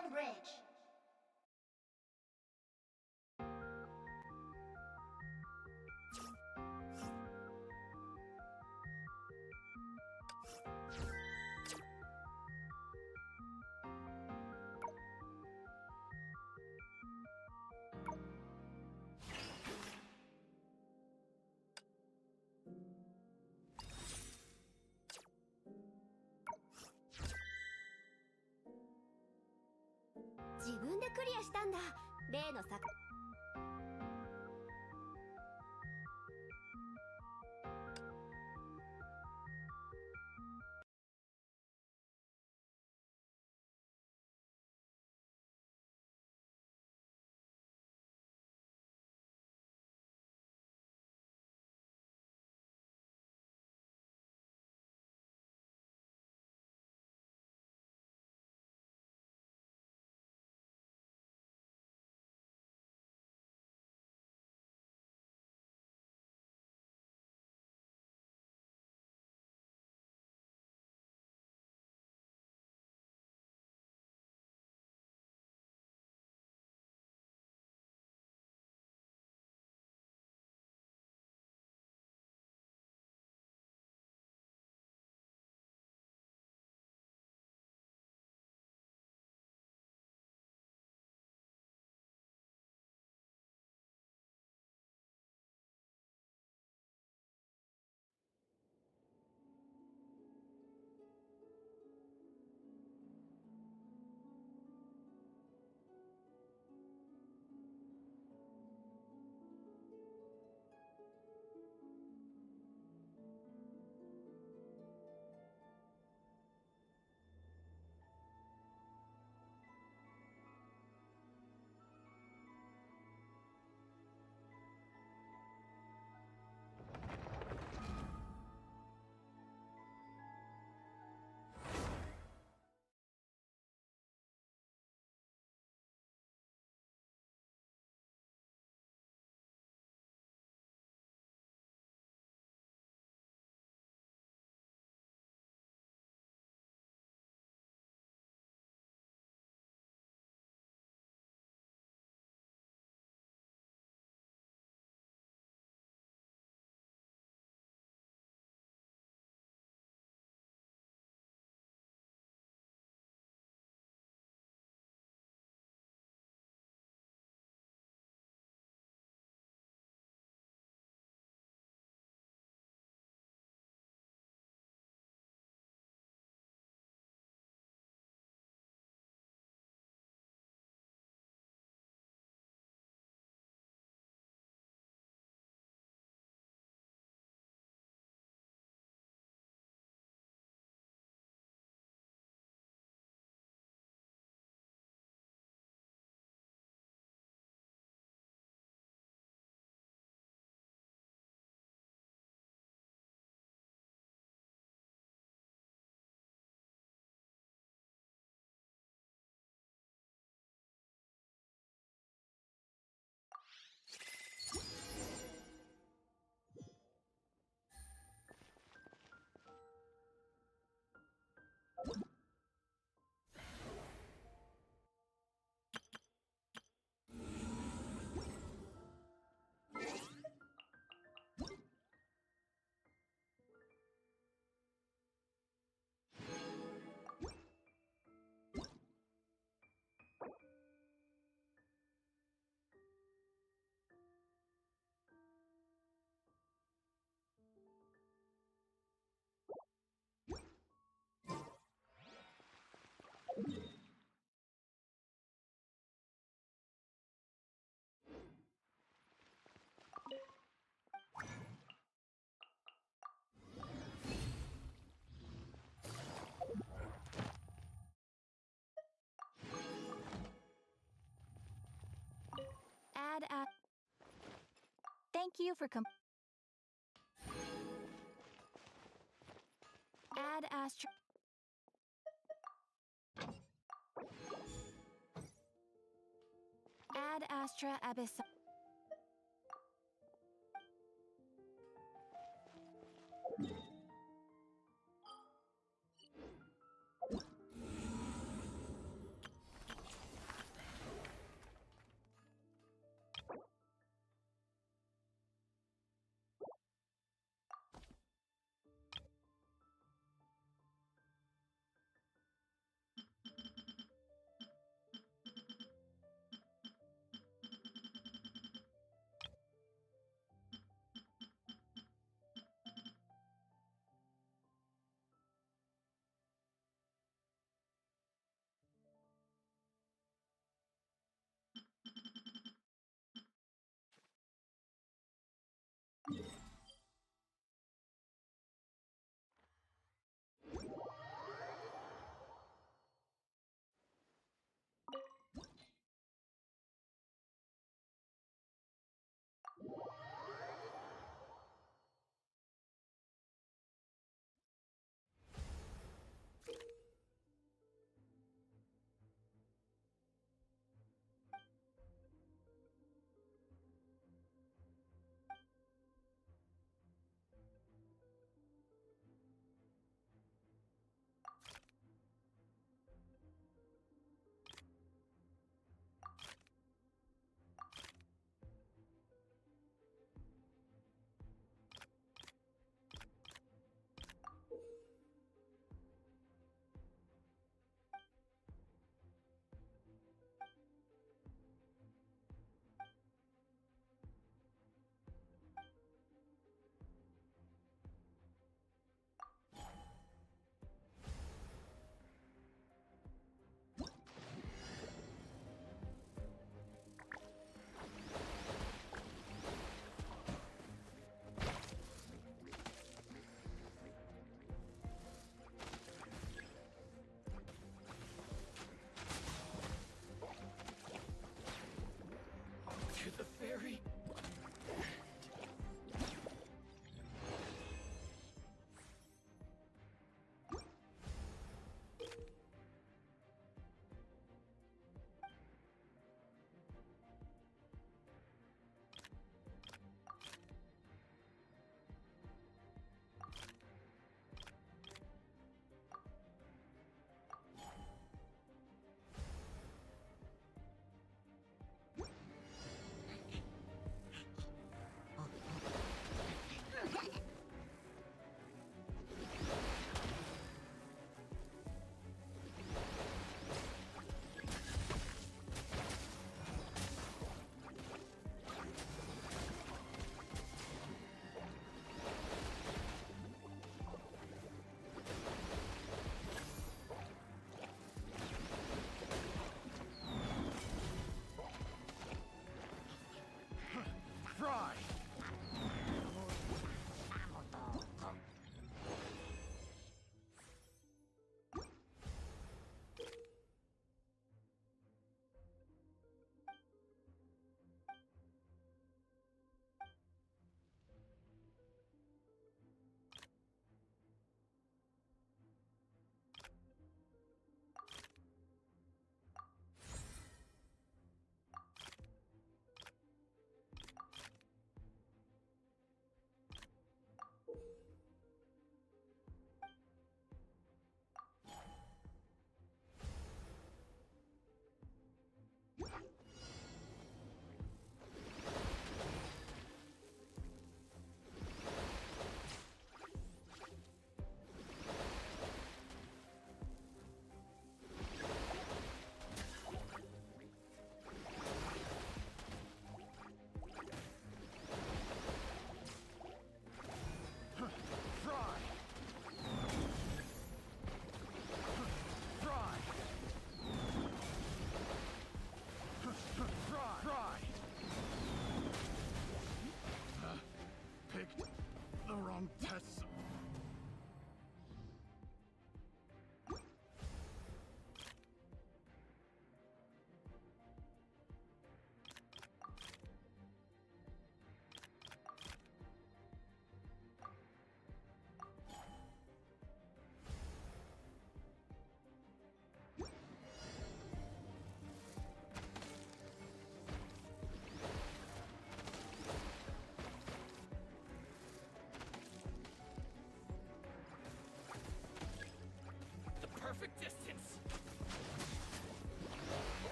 Ginseng Bridge. Thank you for Ad Astra. Ad Astra Abyss.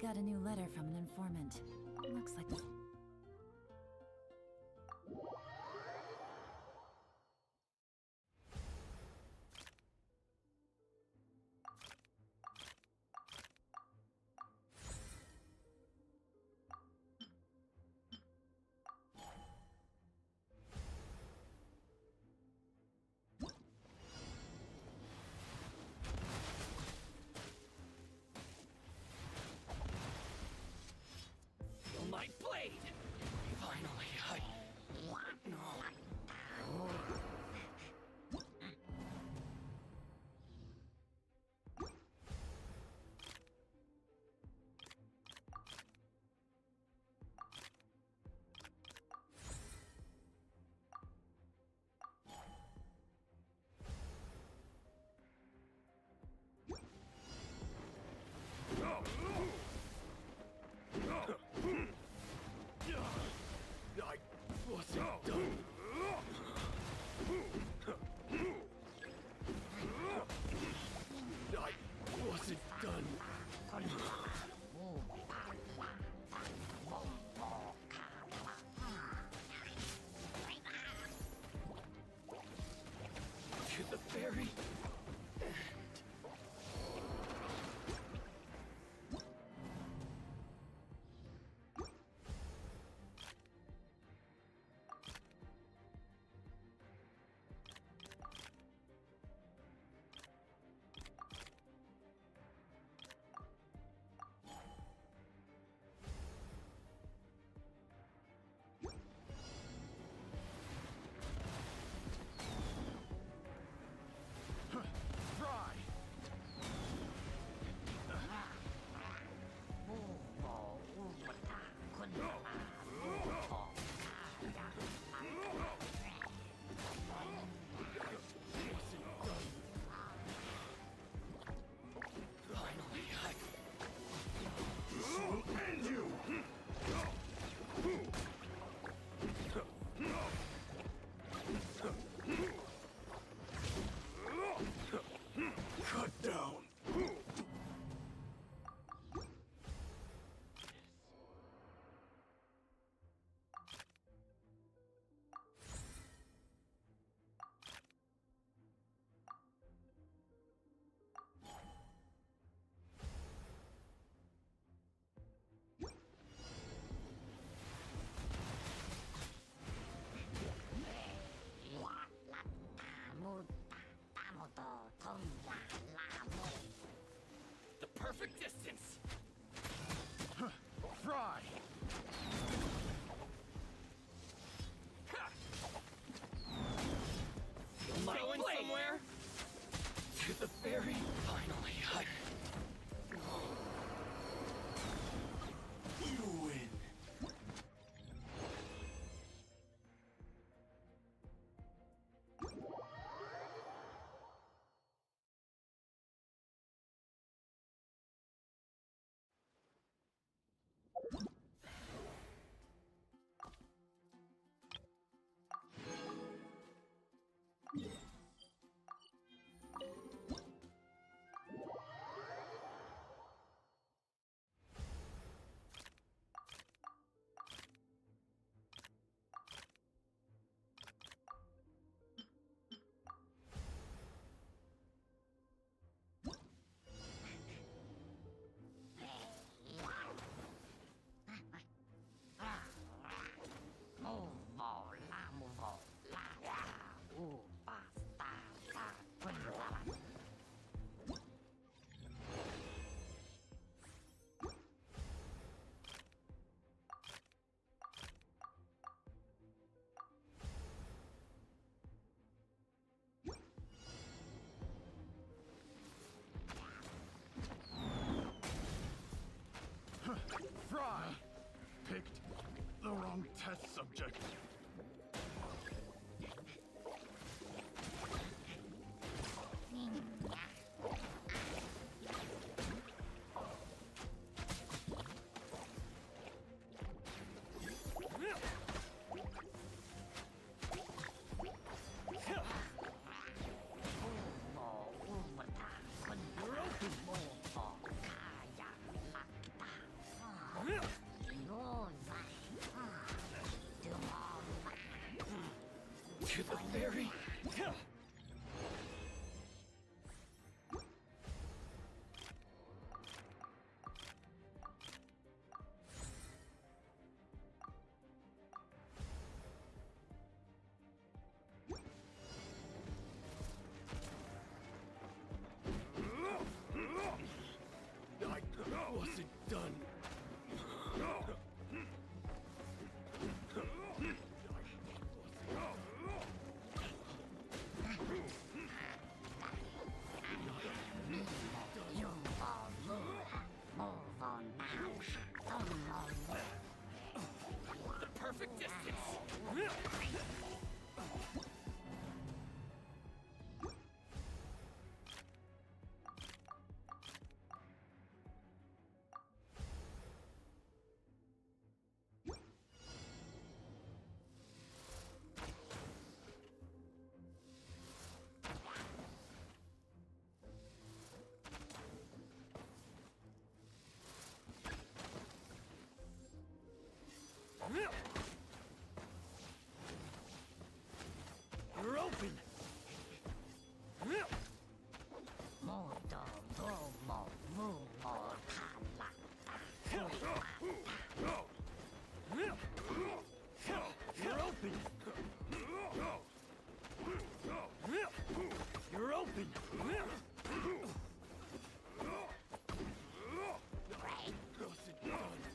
got a new letter from an informant. Looks like the... My blade! Finally, No. I wasn't done. I wasn't done. To the very end. Cut down. The perfect distance. Fry! Going somewhere? To the very finally. You win! Fry! Picked the wrong test subject. To the ferry. I wasn't done. The perfect distance. You're open. You're open. You're open. Wasn't done.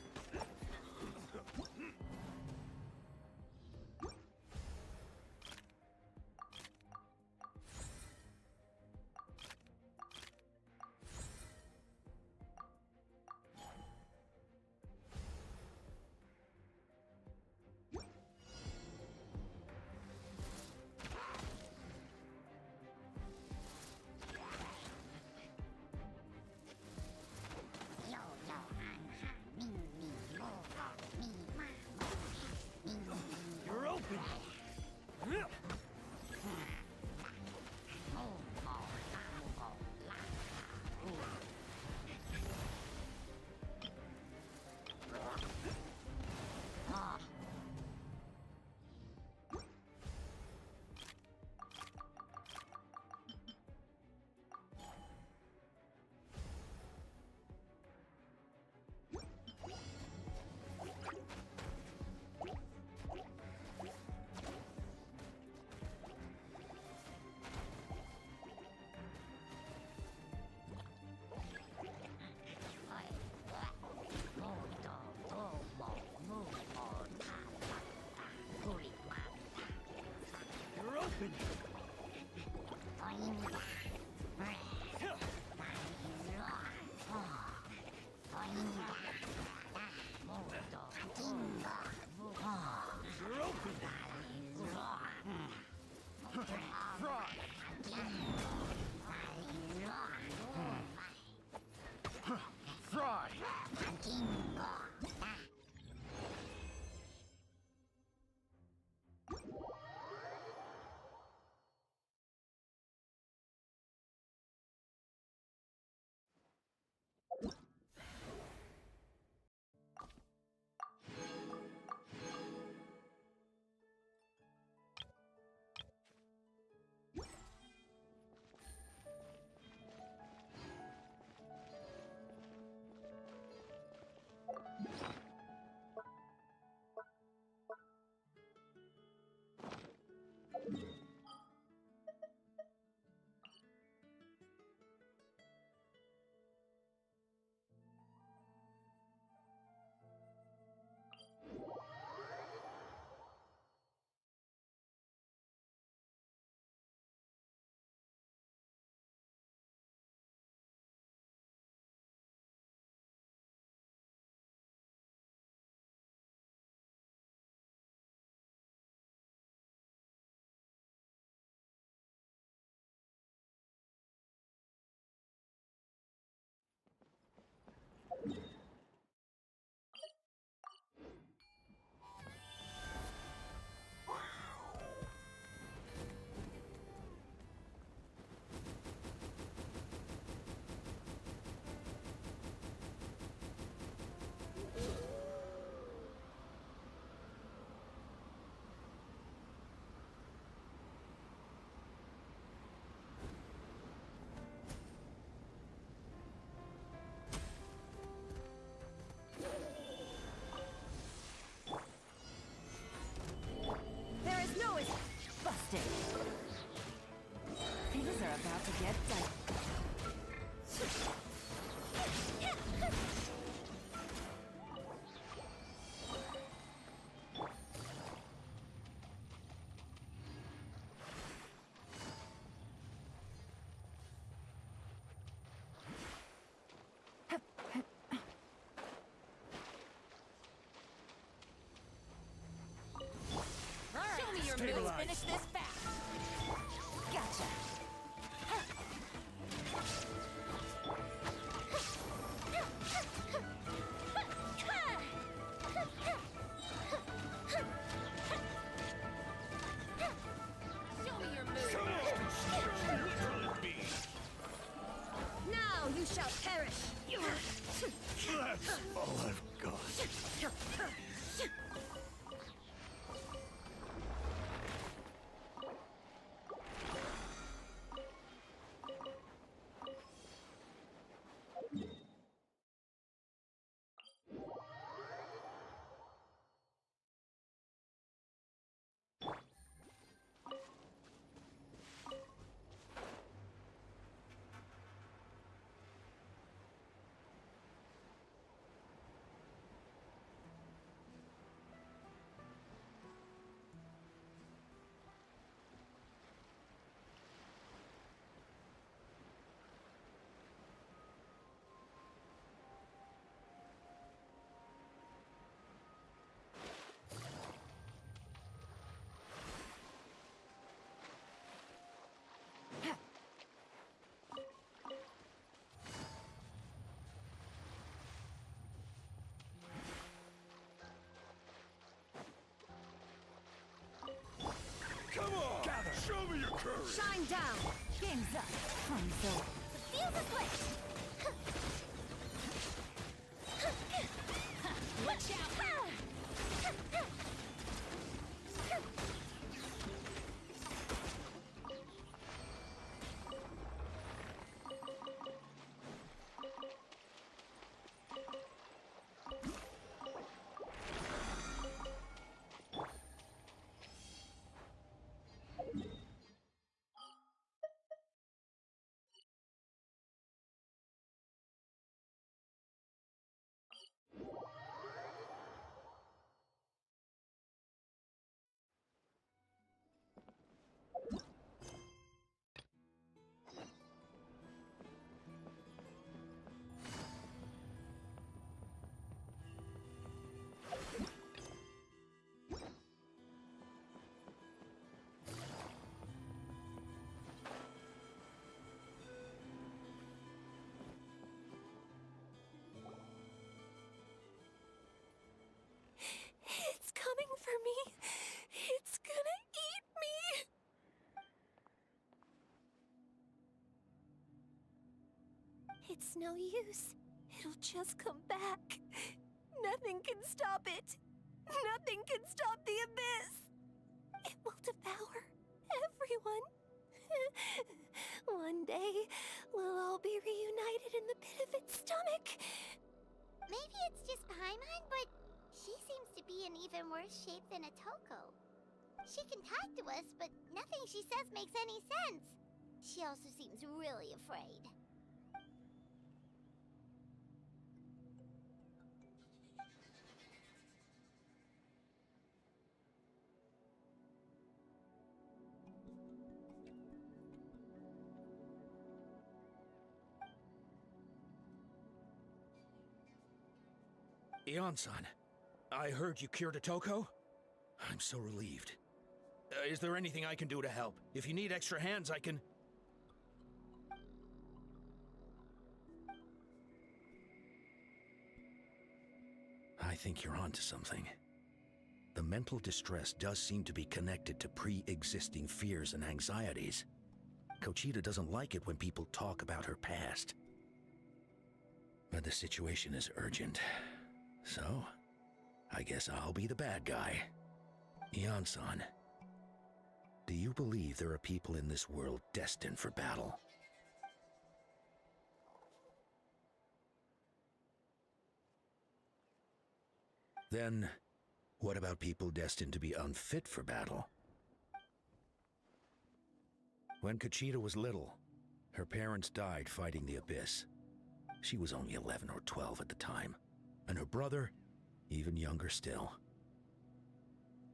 get done. Show me your moves. Finish this fast. Gotcha. Show me your moves. Now you shall perish! That's all I've got. Come on! Gather! Show me your courage! Shine down! Game's up. Fun zone. The fuse is lit! Watch out. It's coming for me! It's gonna eat me! It's no use. It'll just come back. Nothing can stop it. Nothing can stop the abyss. It will devour everyone. One day, we'll all be reunited in the pit of its stomach. Maybe it's just Paimon, but she seems to be in even worse shape than a Toko. She can talk to us, but nothing she says makes any sense. She also seems really afraid. Ion-san, I heard you cured a Toko? I'm so relieved. Is there anything I can do to help? If you need extra hands, I can... I think you're onto something. The mental distress does seem to be connected to pre-existing fears and anxieties. Kochita doesn't like it when people talk about her past. But the situation is urgent. So, I guess I'll be the bad guy. Ion-san, do you believe there are people in this world destined for battle? Then, what about people destined to be unfit for battle? When Kochita was little, Her parents died fighting the Abyss. She was only 11 or 12 at the time, and her brother, even younger still.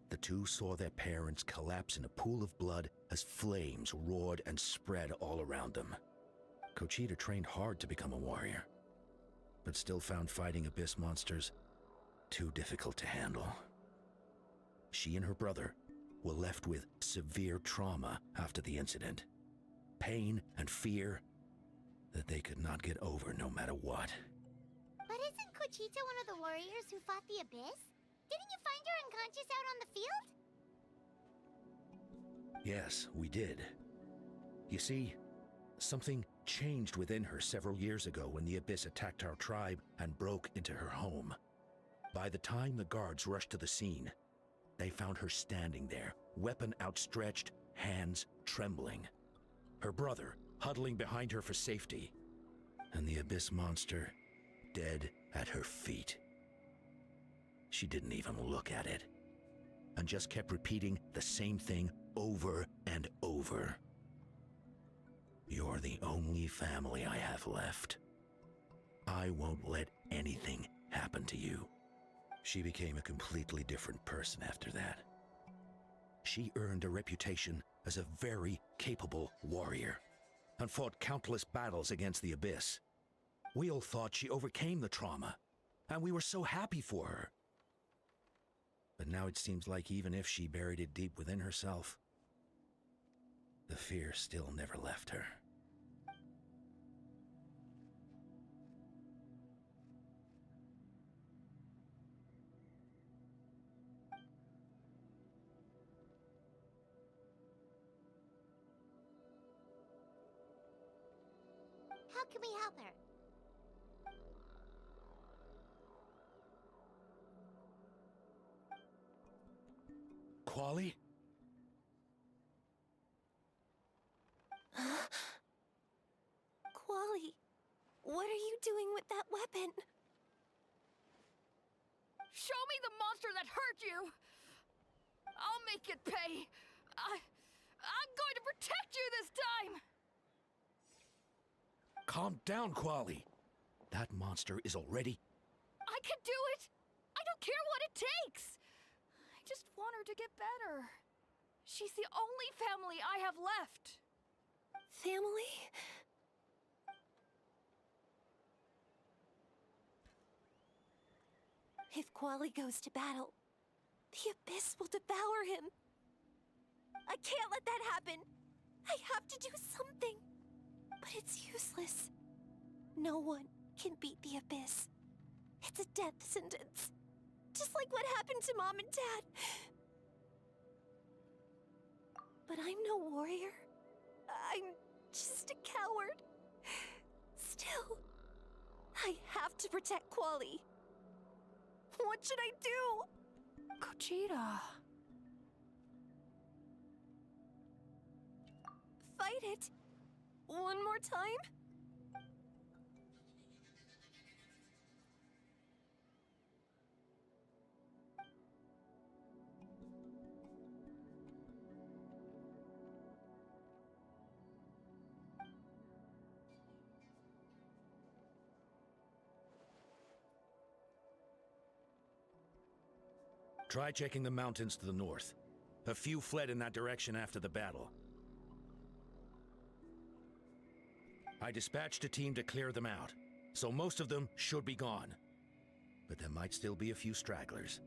The two saw their parents collapse in a pool of blood as flames roared and spread all around them. Kochita trained hard to become a warrior, but still found fighting Abyss monsters too difficult to handle. She and her brother were left with severe trauma after the incident. Pain and fear that they could not get over no matter what. But isn't Kochita one of the warriors who fought the Abyss? Didn't you find her unconscious out on the field? Yes, we did. You see, something changed within her several years ago when the Abyss attacked our tribe and broke into her home. By the time the guards rushed to the scene, they found her standing there, weapon outstretched, hands trembling. Her brother huddling behind her for safety, and the Abyss monster dead at her feet. She didn't even look at it, and just kept repeating the same thing over and over. You're the only family I have left. I won't let anything happen to you. She became a completely different person after that. She earned a reputation as a very capable warrior, and fought countless battles against the Abyss. We all thought she overcame the trauma, and we were so happy for her. But now it seems like even if she buried it deep within herself, the fear still never left her. How can we help her? Quali? Quali, what are you doing with that weapon? Show me the monster that hurt you! I'll make it pay! I'm going to protect you this time! Calm down, Quali. That monster is already... I can do it! I don't care what it takes! I just want her to get better. She's the only family I have left. Family? If Quali goes to battle, the Abyss will devour him. I can't let that happen. I have to do something. But it's useless. No one can beat the Abyss. It's a death sentence. Just like what happened to Mom and Dad. But I'm no warrior. I'm just a coward. Still, I have to protect Quali. What should I do? Kochita. Fight it. One more time? Try checking the mountains to the north. A few fled in that direction after the battle. I dispatched a team to clear them out, so most of them should be gone. But there might still be a few stragglers.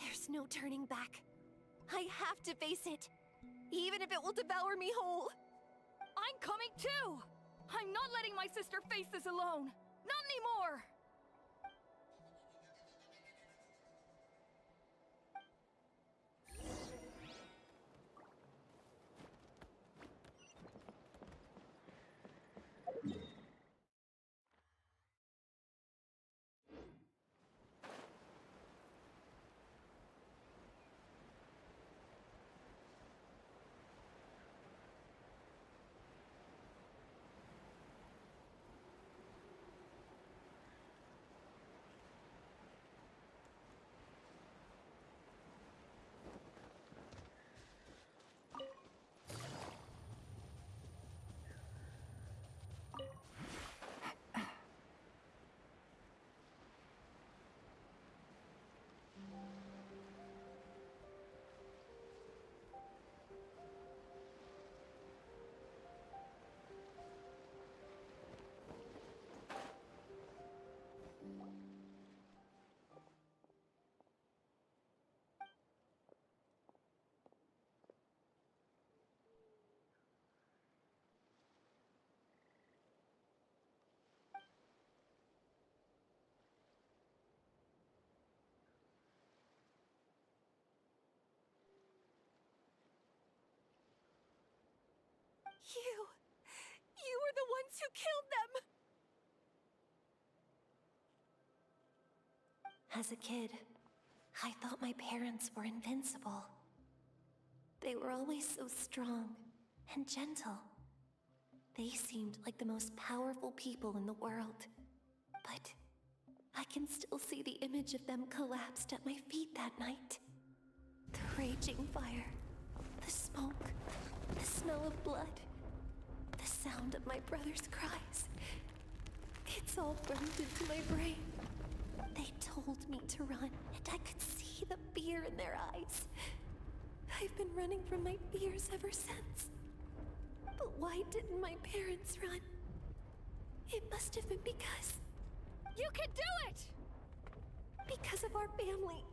There's no turning back. I have to face it, even if it will devour me whole. I'm coming too! I'm not letting my sister face this alone! Not anymore! were the ones who killed them! As a kid, I thought my parents were invincible. They were always so strong and gentle. They seemed like the most powerful people in the world. But I can still see the image of them collapsed at my feet that night. The raging fire, the smoke, the smell of blood, the sound of my brother's cries. It's all burned into my brain. They told me to run, and I could see the fear in their eyes. I've been running from my fears ever since. But why didn't my parents run? It must have been because... You can do it! Because of our family.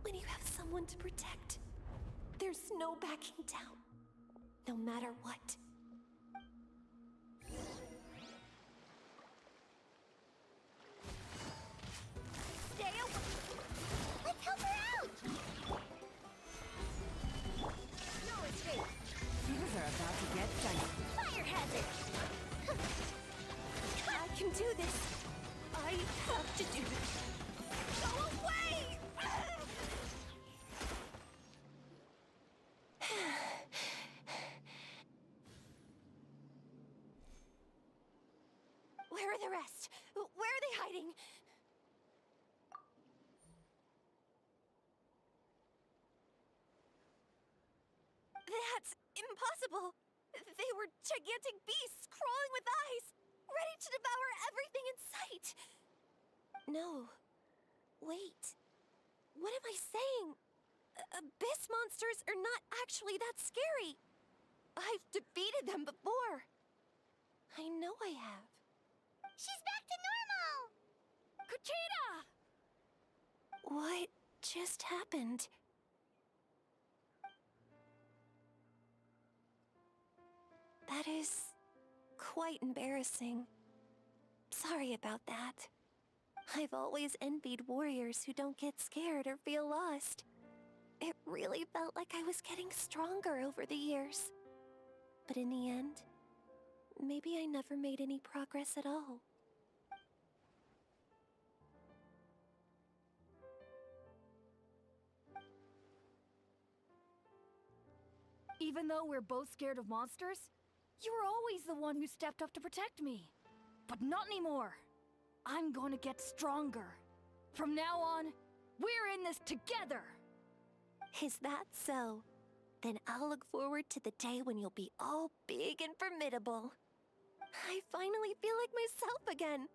When you have someone to protect, there's no backing down, no matter what. Stay away! Let's help her out! No escape. Things are about to get dicey. Fire hazard! I can do this. I have to do this. Go away! Where are the rest? Where are they hiding? That's impossible! They were gigantic beasts crawling with eyes, ready to devour everything in sight! No. Wait. What am I saying? Abyss monsters are not actually that scary. I've defeated them before. I know I have. She's back to normal! Kuchita! What just happened? That is quite embarrassing. Sorry about that. I've always envied warriors who don't get scared or feel lost. It really felt like I was getting stronger over the years. But in the end, maybe I never made any progress at all. Even though we're both scared of monsters, you were always the one who stepped up to protect me. But not anymore. I'm going to get stronger. From now on, we're in this together. Is that so? Then I'll look forward to the day when you'll be all big and formidable. I finally feel like myself again.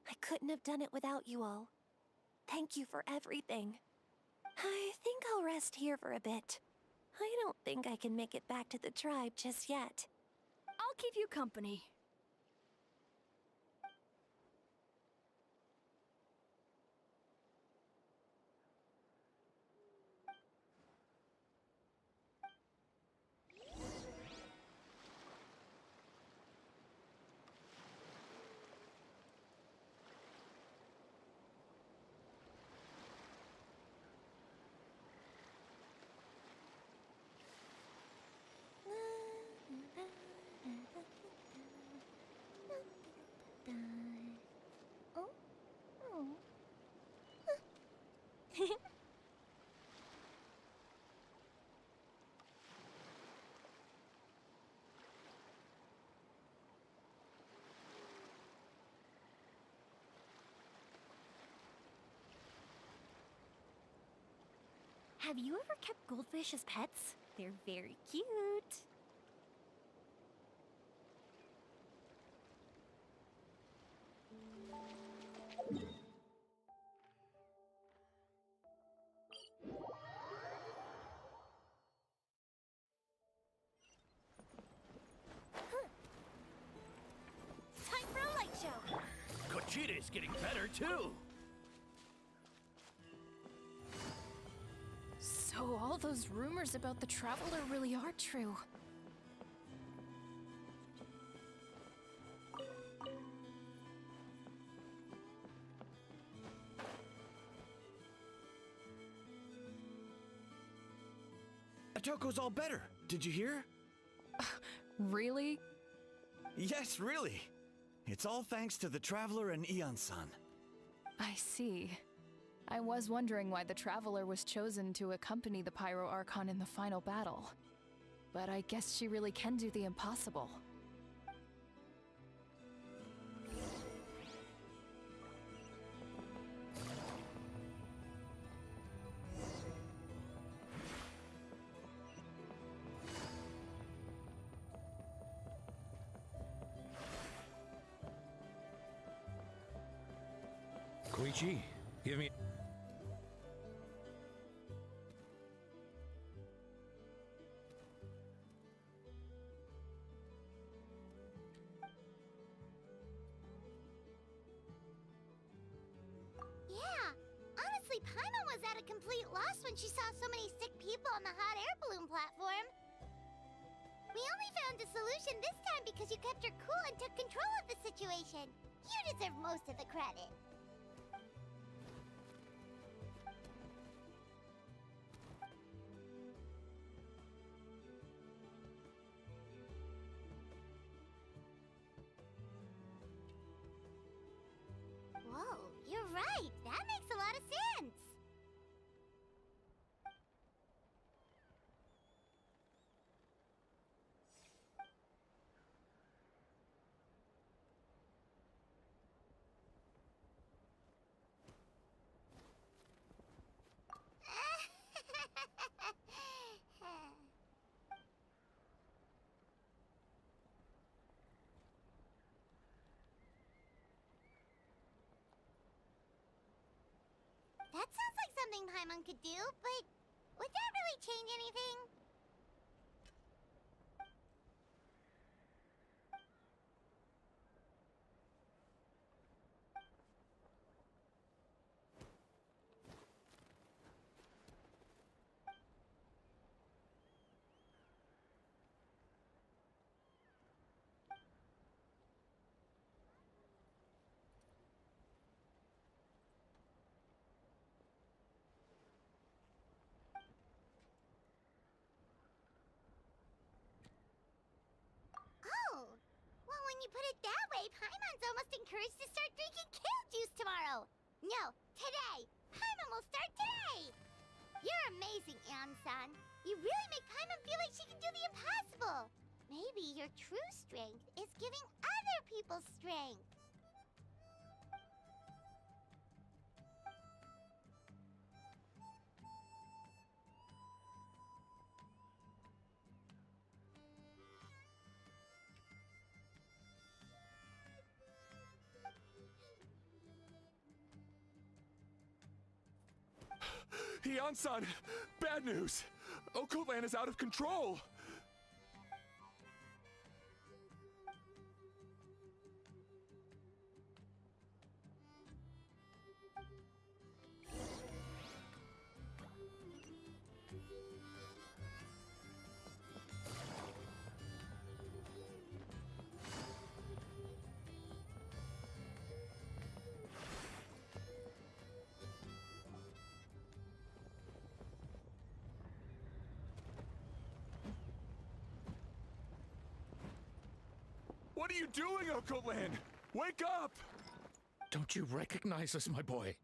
I couldn't have done it without you all. Thank you for everything. I think I'll rest here for a bit. I don't think I can make it back to the tribe just yet. I'll keep you company. Have you ever kept goldfish as pets? They're very cute. Time for a light show! Kuchita's getting better, too! So all those rumors about the Traveler really are true. Atoko's all better. Did you hear? Really? Yes, really. It's all thanks to the Traveler and Ian-san. I see. I was wondering why the Traveler was chosen to accompany the Pyro Archon in the final battle. But I guess she really can do the impossible. Koichi, give me... Yeah, honestly, Paimon was at a complete loss when she saw so many sick people on the hot air balloon platform. We only found a solution this time because you kept your cool and took control of the situation. You deserve most of the credit. Whoa, you're right. That makes a lot of sense. That sounds like something Paimon could do, but would that really change anything? Oh, well, when you put it that way, Paimon's almost encouraged to start drinking kale juice tomorrow. No, today. Paimon will start today. You're amazing, Ann-san. You really make Paimon feel like she can do the impossible. Maybe your true strength is giving other people strength. Ian-san! Bad news! Occult Land is out of control! What are you doing, Occult Land? Wake up! Don't you recognize us, my boy?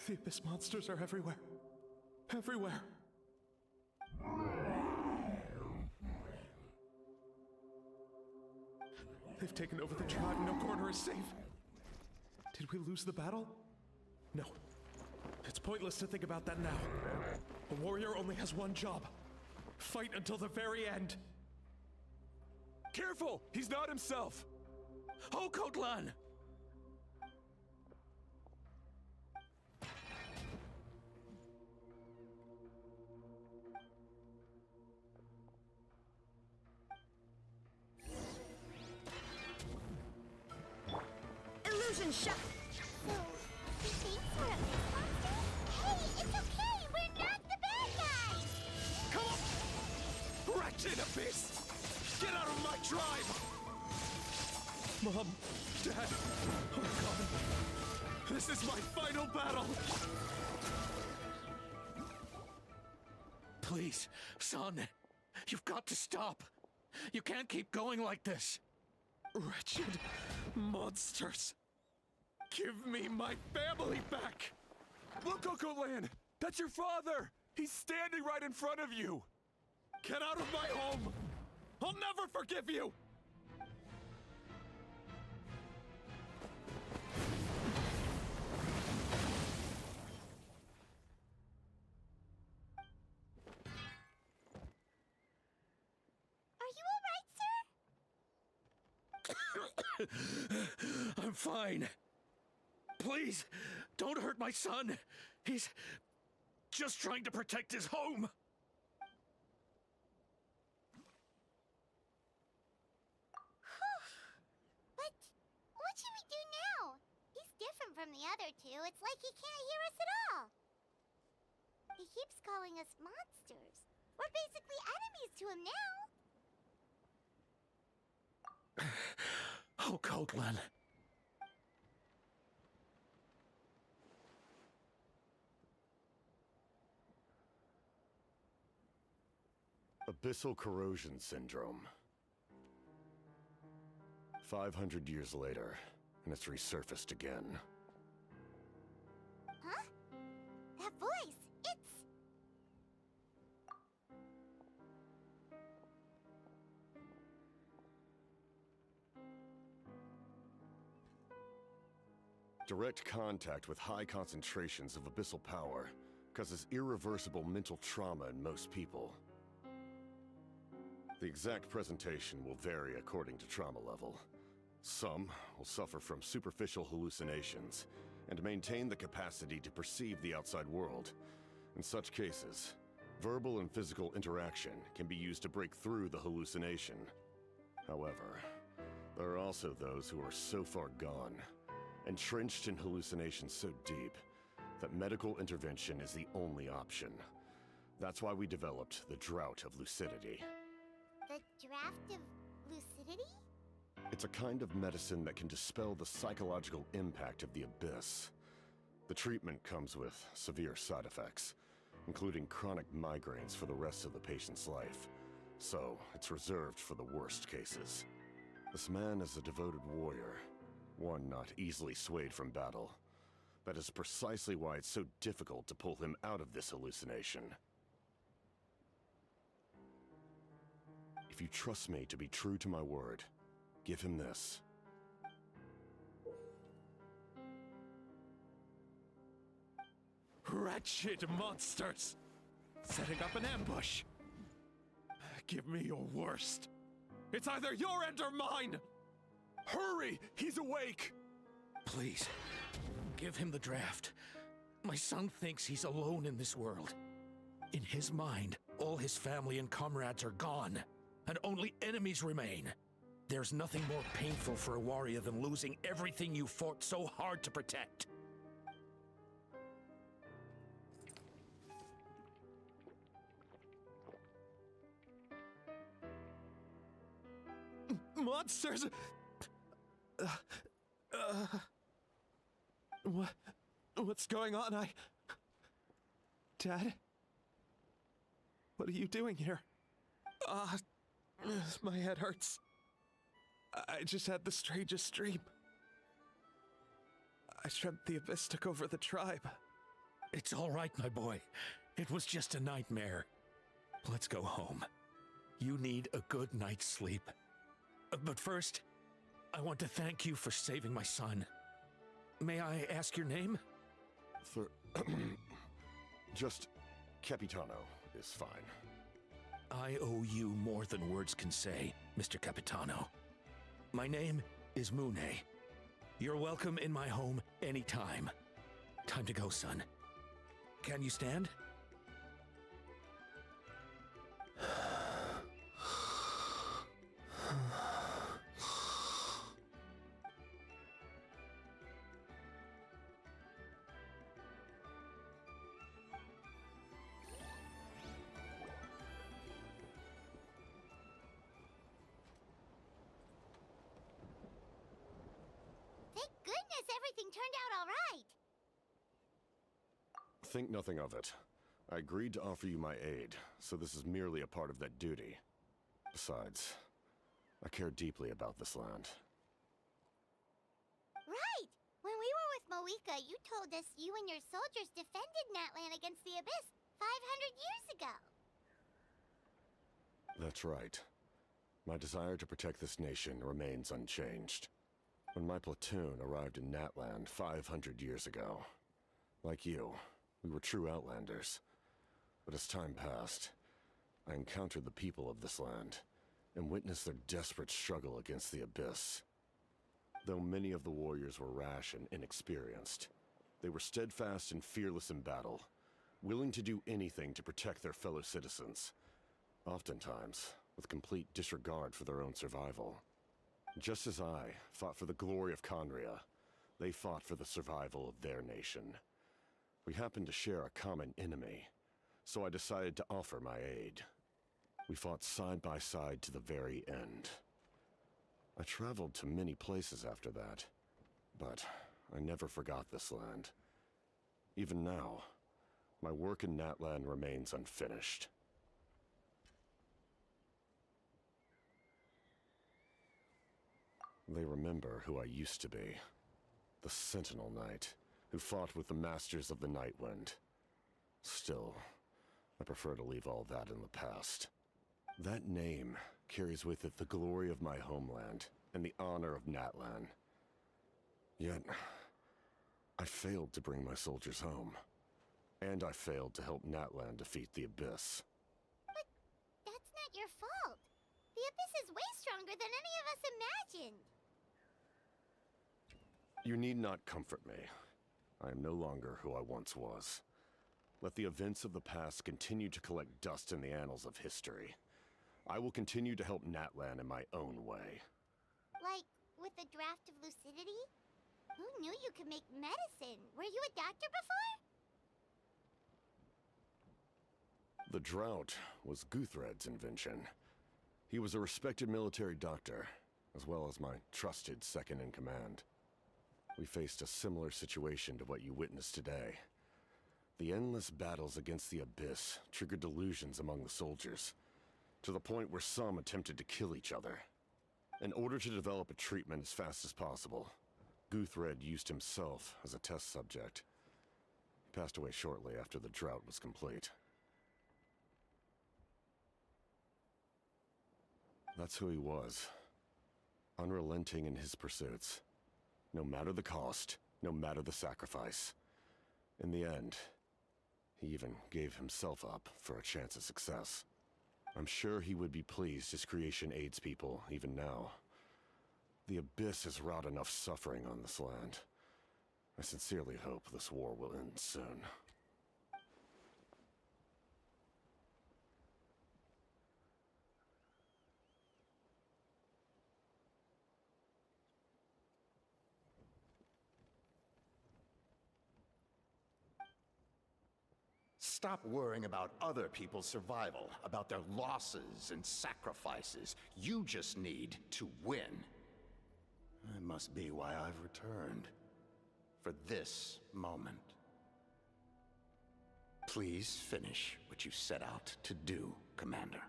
The Abyss monsters are everywhere. Everywhere. They've taken over the tribe. No corner is safe. Did we lose the battle? No. It's pointless to think about that now. A warrior only has one job. Fight until the very end. Careful! He's not himself! Hokotlan! Illusion shot! So, he thinks we're a Abyss monster? Hey, it's okay! We're not the bad guys! Come on! Wretched Abyss! Get out of my tribe! Mom, Dad, oh God. This is my final battle! Please, son. You've got to stop. You can't keep going like this. Wretched monsters! Give me my family back! Look, Uncle Lan! That's your father! He's standing right in front of you! Get out of my home! I'll never forgive you! Are you alright, sir? I'm fine. Please, don't hurt my son. He's just trying to protect his home. But what should we do now? He's different from the other two. It's like he can't hear us at all. He keeps calling us monsters. We're basically enemies to him now. Oh, Coatlan. Abyssal corrosion syndrome. 500 years later, and it's resurfaced again. Huh? That voice, it's... Direct contact with high concentrations of abyssal power causes irreversible mental trauma in most people. The exact presentation will vary according to trauma level. Some will suffer from superficial hallucinations and maintain the capacity to perceive the outside world. In such cases, verbal and physical interaction can be used to break through the hallucination. However, there are also those who are so far gone, entrenched in hallucinations so deep, that medical intervention is the only option. That's why we developed the Drought of Lucidity. The draft of lucidity? It's a kind of medicine that can dispel the psychological impact of the abyss. The treatment comes with severe side effects, including chronic migraines for the rest of the patient's life. So, it's reserved for the worst cases. This man is a devoted warrior, one not easily swayed from battle. That is precisely why it's so difficult to pull him out of this hallucination. If you trust me to be true to my word, give him this. Wretched monsters! Setting up an ambush! Give me your worst. It's either your end or mine! Hurry! He's awake! Please, give him the draft. My son thinks he's alone in this world. In his mind, all his family and comrades are gone, and only enemies remain. There's nothing more painful for a warrior than losing everything you fought so hard to protect. Monsters! What's going on? Dad? What are you doing here? My head hurts. I just had the strangest dream. I dreamt the Abyss took over the tribe. It's all right, my boy. It was just a nightmare. Let's go home. You need a good night's sleep. But first, I want to thank you for saving my son. May I ask your name? Just Capitano is fine. I owe you more than words can say, Mr. Capitano. My name is Mune. You're welcome in my home anytime. Time to go, son. Can you stand? Thank goodness everything turned out all right. Think nothing of it. I agreed to offer you my aid, so this is merely a part of that duty. Besides, I care deeply about this land. Right! When we were with Moika, you told us you and your soldiers defended Natlan against the Abyss 500 years ago. That's right. My desire to protect this nation remains unchanged. When my platoon arrived in Natlan 500 years ago, like you, we were true outlanders. But as time passed, I encountered the people of this land and witnessed their desperate struggle against the Abyss. Though many of the warriors were rash and inexperienced, they were steadfast and fearless in battle, willing to do anything to protect their fellow citizens, oftentimes with complete disregard for their own survival. Just as I fought for the glory of Conria, they fought for the survival of their nation. We happened to share a common enemy, so I decided to offer my aid. We fought side by side to the very end. I traveled to many places after that, but I never forgot this land. Even now, my work in Natlan remains unfinished. They remember who I used to be. The Sentinel Knight, who fought with the Masters of the Nightwind. Still, I prefer to leave all that in the past. That name carries with it the glory of my homeland and the honor of Natlan. Yet, I failed to bring my soldiers home. And I failed to help Natlan defeat the Abyss. But that's not your fault. The Abyss is way stronger than any of us imagined. You need not comfort me. I am no longer who I once was. Let the events of the past continue to collect dust in the annals of history. I will continue to help Natlan in my own way. Like, with the draft of lucidity? Who knew you could make medicine? Were you a doctor before? The drought was Guthred's invention. He was a respected military doctor, as well as my trusted second-in-command. We faced a similar situation to what you witnessed today. The endless battles against the Abyss triggered delusions among the soldiers, to the point where some attempted to kill each other. In order to develop a treatment as fast as possible, Guthred used himself as a test subject. He passed away shortly after the drought was complete. That's who he was. Unrelenting in his pursuits. No matter the cost, no matter the sacrifice. In the end, he even gave himself up for a chance at success. I'm sure he would be pleased his creation aids people even now. The Abyss has wrought enough suffering on this land. I sincerely hope this war will end soon. Stop worrying about other people's survival, about their losses and sacrifices. You just need to win. That must be why I've returned. For this moment. Please finish what you set out to do, Commander.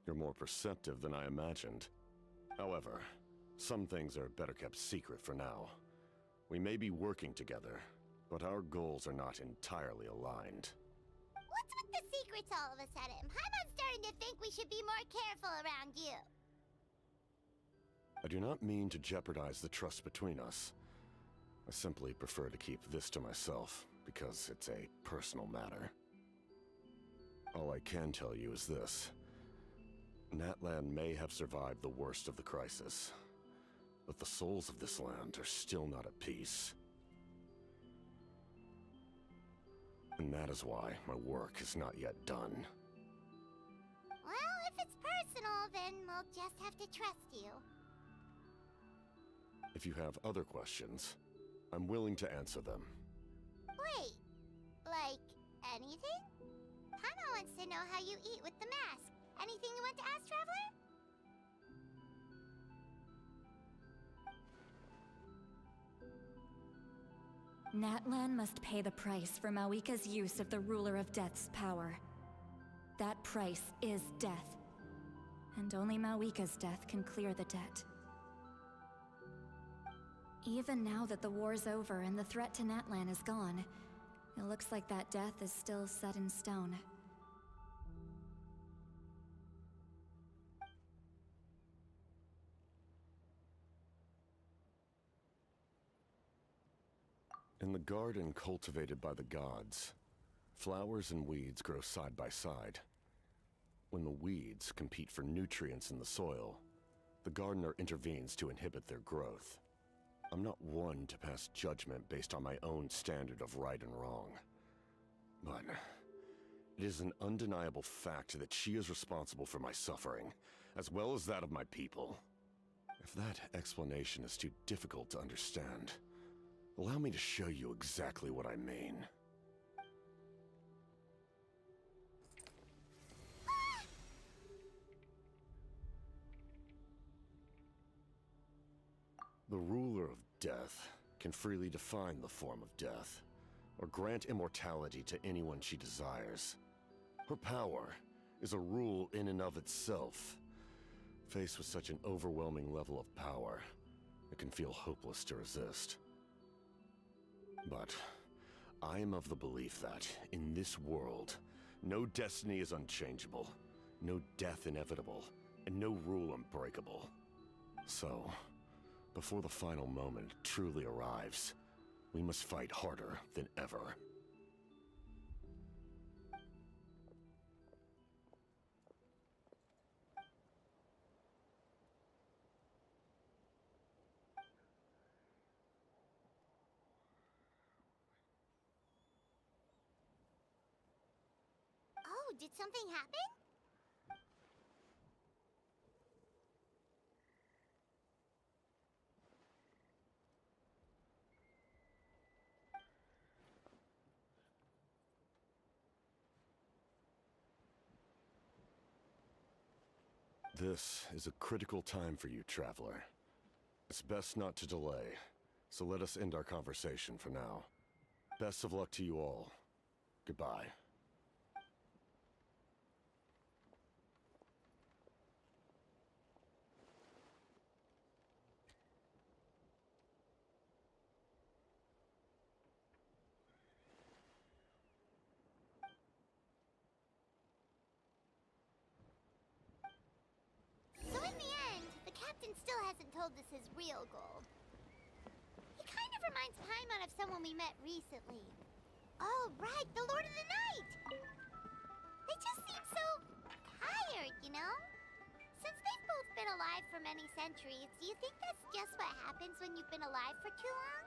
You're more perceptive than I imagined. However, some things are better kept secret for now. We may be working together, but our goals are not entirely aligned. What's with the secrets all of a sudden? Paimon's starting to think we should be more careful around you. I do not mean to jeopardize the trust between us. I simply prefer to keep this to myself, because it's a personal matter. All I can tell you is this. Natlan may have survived the worst of the crisis, but the souls of this land are still not at peace. And that is why my work is not yet done. Well, if it's personal, then we'll just have to trust you. If you have other questions, I'm willing to answer them. Wait, like anything? Paimon wants to know how you eat with the mask. Anything you want to ask, Traveler? Natlan must pay the price for Mawika's use of the Ruler of Death's power. That price is death. And only Mawika's death can clear the debt. Even now that the war's over and the threat to Natlan is gone, it looks like that death is still set in stone. In the garden cultivated by the gods, flowers and weeds grow side by side. When the weeds compete for nutrients in the soil, the gardener intervenes to inhibit their growth. I'm not one to pass judgment based on my own standard of right and wrong. But it is an undeniable fact that she is responsible for my suffering, as well as that of my people. If that explanation is too difficult to understand, allow me to show you exactly what I mean. The ruler of death can freely define the form of death, or grant immortality to anyone she desires. Her power is a rule in and of itself. Faced with such an overwhelming level of power, it can feel hopeless to resist. But I am of the belief that, in this world, no destiny is unchangeable, no death inevitable, and no rule unbreakable. So, before the final moment truly arrives, we must fight harder than ever. Oh, did something happen? This is a critical time for you, Traveler. It's best not to delay, so let us end our conversation for now. Best of luck to you all. Goodbye. So in the end, the captain still hasn't told us his real goal. He kind of reminds Paimon of someone we met recently. Oh, right, the Lord of the Night! They just seem so tired, you know? Since they've both been alive for many centuries, do you think that's just what happens when you've been alive for too long?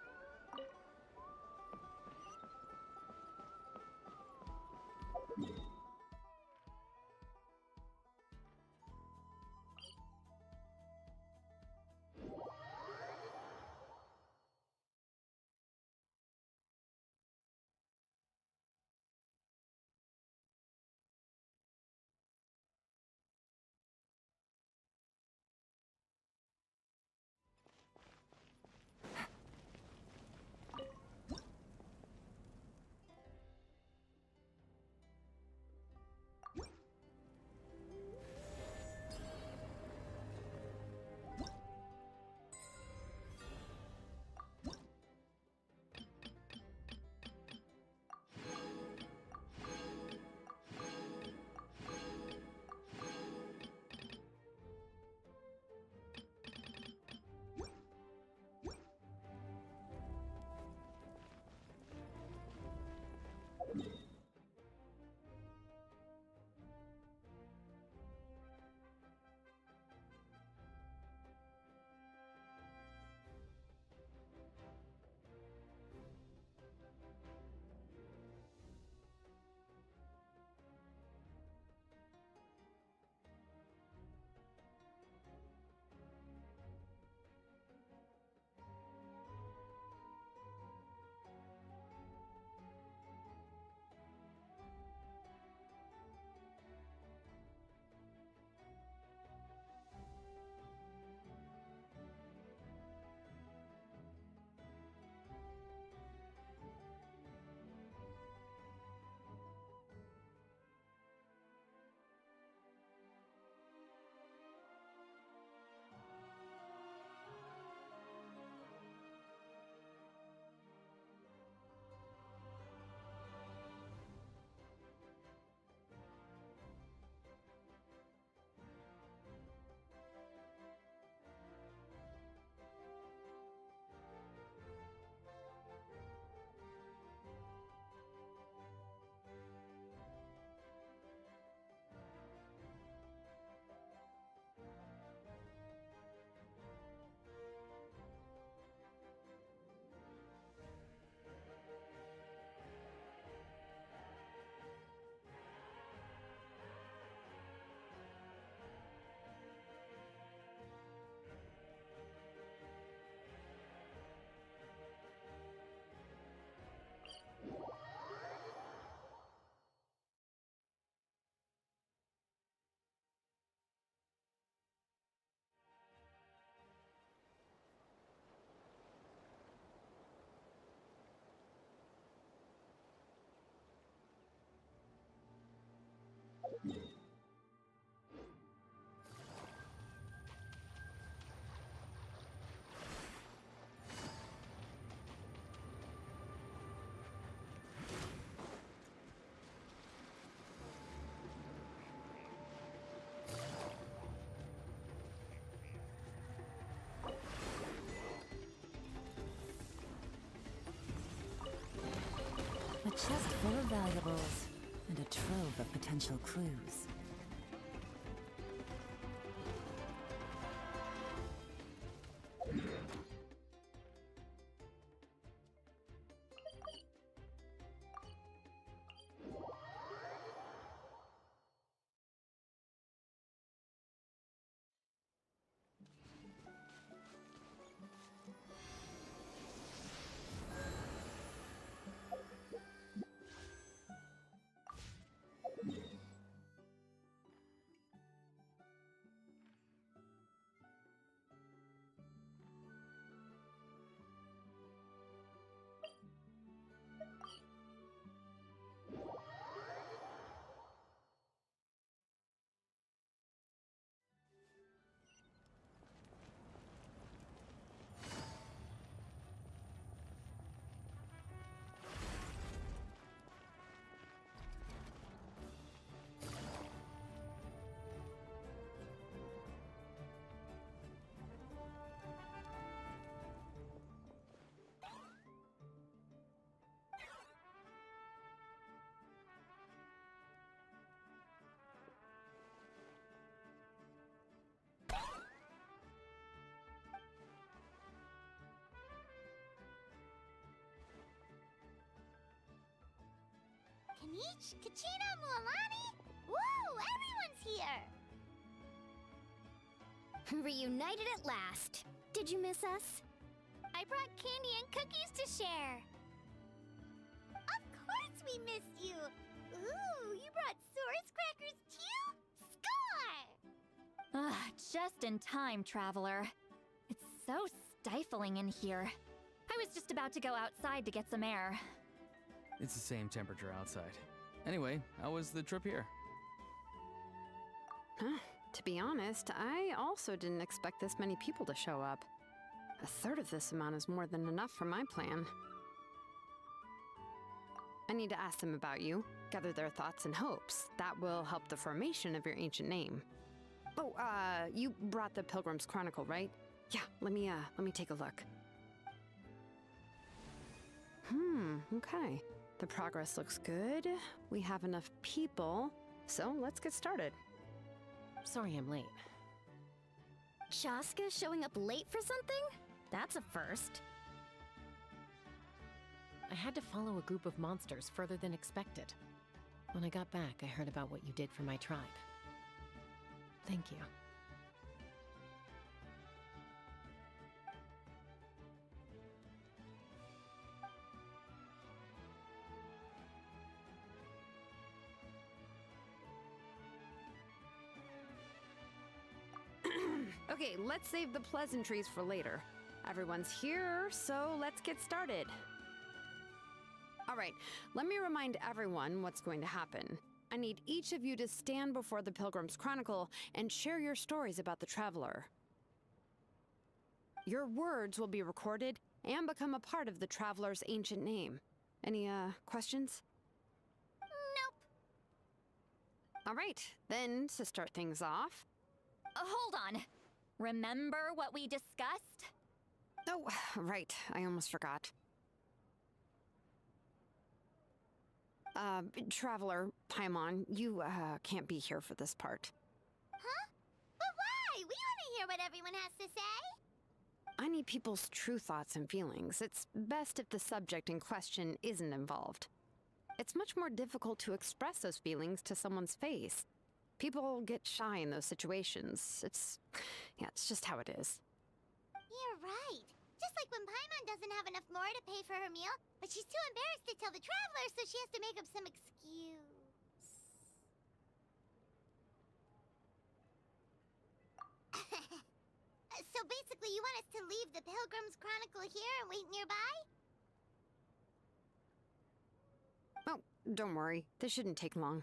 chest full of valuables and a trove of potential clues. Kanich, Kachina, Mualani? Woo! Everyone's here! Reunited at last. Did you miss us? I brought candy and cookies to share. Of course we missed you! Ooh, you brought Source crackers too? Score! Just in time, Traveler. It's so stifling in here. I was just about to go outside to get some air. It's the same temperature outside. Anyway, how was the trip here? To be honest, I also didn't expect this many people to show up. A third of this amount is more than enough for my plan. I need to ask them about you, gather their thoughts and hopes. That will help the formation of your ancient name. Oh, you brought the Pilgrim's Chronicle, right? Yeah, let me take a look. Okay. The progress looks good. We have enough people, so let's get started. Sorry I'm late. Shaska showing up late for something? That's a first. I had to follow a group of monsters further than expected. When I got back, I heard about what you did for my tribe. Thank you. Okay, let's save the pleasantries for later. Everyone's here, so let's get started. All right, let me remind everyone what's going to happen. I need each of you to stand before the Pilgrim's Chronicle and share your stories about the Traveler. Your words will be recorded and become a part of the Traveler's ancient name. Any, questions? Nope. All right, then, to start things off... Hold on. Remember what we discussed? Oh, right, I almost forgot. Traveler, Paimon, you, can't be here for this part. Huh? But why? We want to hear what everyone has to say. I need people's true thoughts and feelings. It's best if the subject in question isn't involved. It's much more difficult to express those feelings to someone's face. People get shy in those situations. It's just how it is. You're right. Just like when Paimon doesn't have enough more to pay for her meal, but she's too embarrassed to tell the Traveler, so she has to make up some excuse. So basically, you want us to leave the Pilgrim's Chronicle here and wait nearby? Oh, don't worry. This shouldn't take long.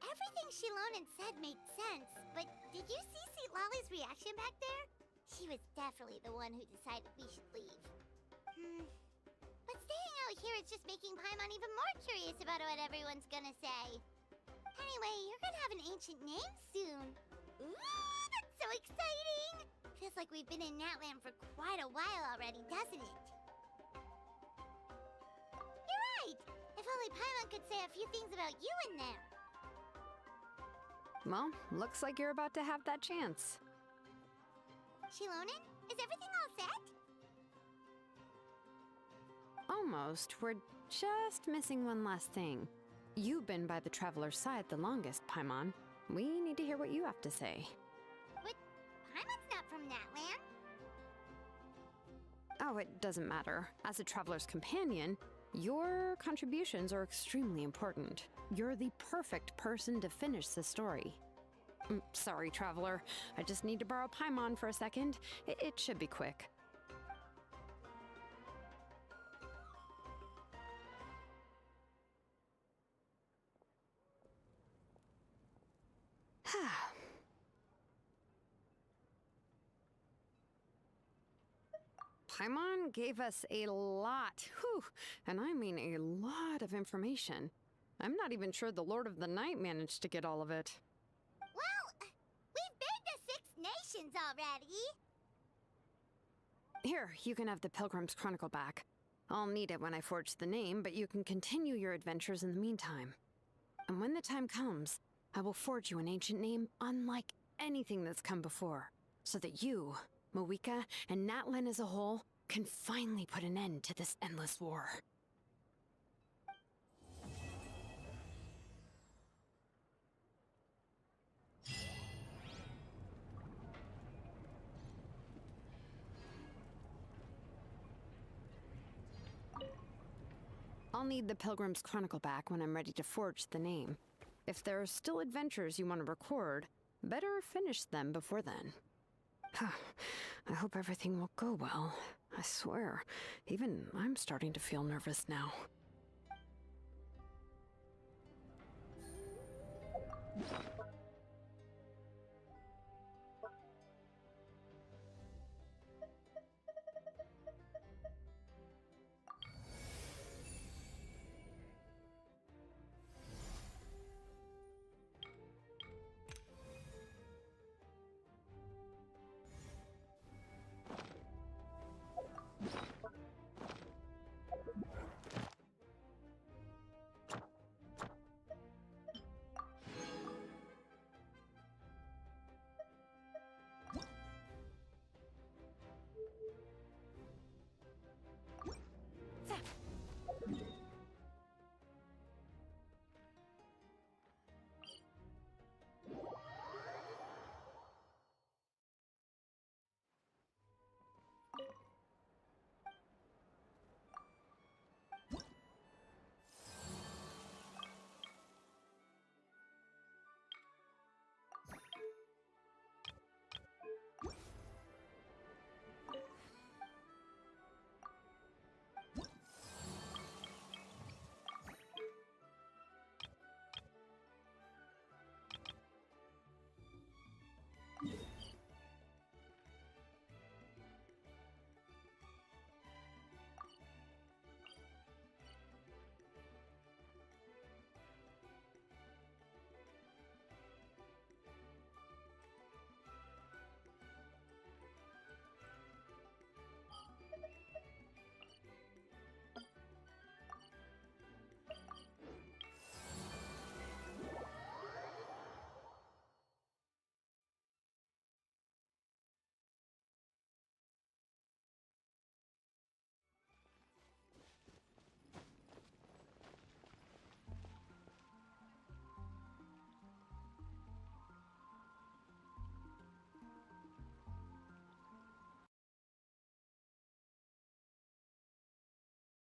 Everything Shilonen said made sense, but did you see Sweet Lolly's reaction back there? She was definitely the one who decided we should leave. But staying out here is just making Paimon even more curious about what everyone's gonna say. Anyway, you're gonna have an ancient name soon. Ooh, that's so exciting! Feels like we've been in Natland for quite a while already, doesn't it? only Paimon could say a few things about you in there. Well, looks like you're about to have that chance. Shilonen, is everything all set? Almost. We're just missing one last thing. You've been by the Traveler's side the longest, Paimon. We need to hear what you have to say. But Paimon's not from that land. Oh, it doesn't matter. As a Traveler's companion, your contributions are extremely important. You're the perfect person to finish the story. Sorry, Traveler. I just need to borrow Paimon for a second. It should be quick. Paimon gave us a lot, whew, and I mean a lot of information. I'm not even sure the Lord of the Night managed to get all of it. Well, we've been to 6 nations already. Here, you can have the Pilgrim's Chronicle back. I'll need it when I forge the name, but you can continue your adventures in the meantime. And when the time comes, I will forge you an ancient name unlike anything that's come before, so that you, Moika, and Natlan as a whole can finally put an end to this endless war. I'll need the Pilgrim's Chronicle back when I'm ready to forge the name. If there are still adventures you want to record, better finish them before then. I hope everything will go well. I swear, even I'm starting to feel nervous now.